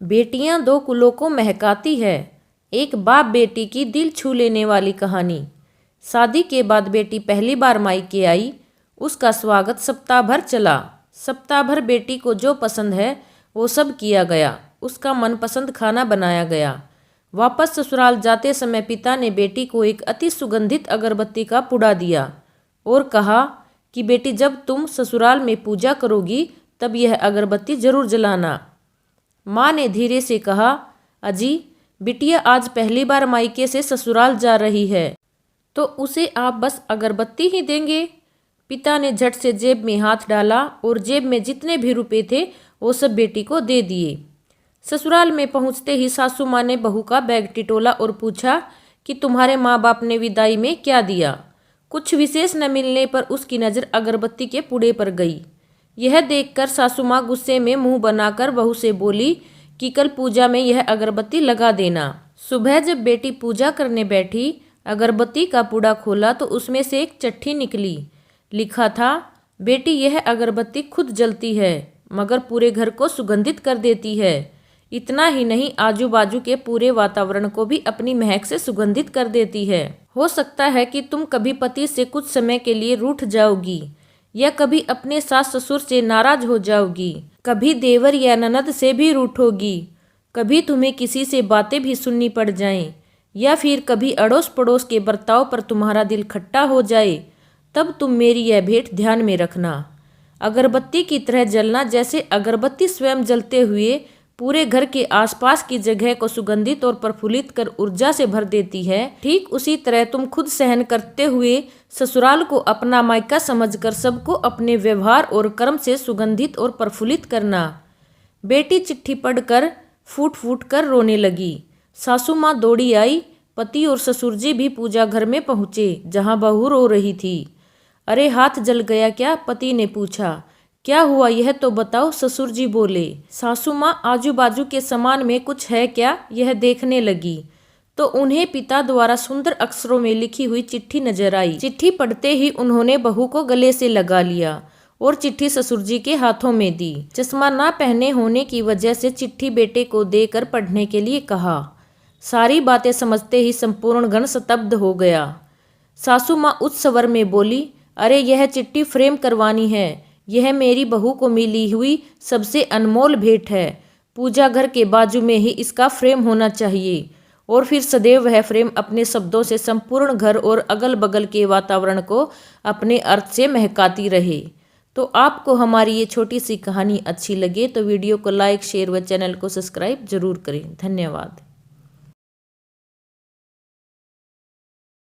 बेटियां दो कुलों को महकाती है। एक बाप बेटी की दिल छू लेने वाली कहानी। शादी के बाद बेटी पहली बार मायके आई। उसका स्वागत सप्ताह भर चला। सप्ताह भर बेटी को जो पसंद है वो सब किया गया। उसका मनपसंद खाना बनाया गया। वापस ससुराल जाते समय पिता ने बेटी को एक अति सुगंधित अगरबत्ती का पुड़ा दिया और कहा कि बेटी, जब तुम ससुराल में पूजा करोगी तब यह अगरबत्ती जरूर जलाना। माँ ने धीरे से कहा, अजी, बिटिया आज पहली बार मायके से ससुराल जा रही है तो उसे आप बस अगरबत्ती ही देंगे? पिता ने झट से जेब में हाथ डाला और जेब में जितने भी रुपए थे वो सब बेटी को दे दिए। ससुराल में पहुंचते ही सासू माँ ने बहू का बैग टिटोला और पूछा कि तुम्हारे माँ बाप ने विदाई में क्या दिया। कुछ विशेष न मिलने पर उसकी नज़र अगरबत्ती के पुड़े पर गई। यह देखकर सासू माँ गुस्से में मुंह बनाकर बहू से बोली कि कल पूजा में यह अगरबत्ती लगा देना। सुबह जब बेटी पूजा करने बैठी, अगरबत्ती का पुड़ा खोला तो उसमें से एक चिट्ठी निकली। लिखा था, बेटी, यह अगरबत्ती खुद जलती है मगर पूरे घर को सुगंधित कर देती है। इतना ही नहीं, आजू बाजू के पूरे वातावरण को भी अपनी महक से सुगंधित कर देती है। हो सकता है कि तुम कभी पति से कुछ समय के लिए रूठ जाओगी या कभी अपने सास ससुर से नाराज हो जाओगी, कभी देवर या ननद से भी रूठोगी, कभी तुम्हें किसी से बातें भी सुननी पड़ जाएं, या फिर कभी अड़ोस पड़ोस के बर्ताव पर तुम्हारा दिल खट्टा हो जाए। तब तुम मेरी यह भेंट ध्यान में रखना। अगरबत्ती की तरह जलना, जैसे अगरबत्ती स्वयं जलते हुए पूरे घर के आसपास की जगह को सुगंधित और प्रफुल्लित कर ऊर्जा से भर देती है, ठीक उसी तरह तुम खुद सहन करते हुए ससुराल को अपना मायका समझकर सबको अपने व्यवहार और कर्म से सुगंधित और प्रफुल्लित करना। बेटी चिट्ठी पढ़कर फूट फूट कर रोने लगी। सासू माँ दौड़ी आई। पति और ससुर जी भी पूजा घर में पहुँचे जहाँ बहू रो रही थी। अरे, हाथ जल गया क्या? पति ने पूछा। क्या हुआ यह तो बताओ, ससुर जी बोले। सासू माँ आजू बाजू के सामान में कुछ है क्या, यह देखने लगी तो उन्हें पिता द्वारा सुंदर अक्षरों में लिखी हुई चिट्ठी नजर आई। चिट्ठी पढ़ते ही उन्होंने बहू को गले से लगा लिया और चिट्ठी ससुर जी के हाथों में दी। चश्मा ना पहने होने की वजह से चिट्ठी बेटे को देकर पढ़ने के लिए कहा। सारी बातें समझते ही संपूर्ण गण स्तब्ध हो गया। सासू माँ उच्च स्वर में बोली, अरे, यह चिट्ठी फ्रेम करवानी है। यह मेरी बहू को मिली हुई सबसे अनमोल भेंट है। पूजा घर के बाजू में ही इसका फ्रेम होना चाहिए और फिर सदैव वह फ्रेम अपने शब्दों से संपूर्ण घर और अगल बगल के वातावरण को अपने अर्थ से महकाती रहे। तो आपको हमारी ये छोटी सी कहानी अच्छी लगे तो वीडियो को लाइक, शेयर व चैनल को सब्सक्राइब जरूर करें। धन्यवाद।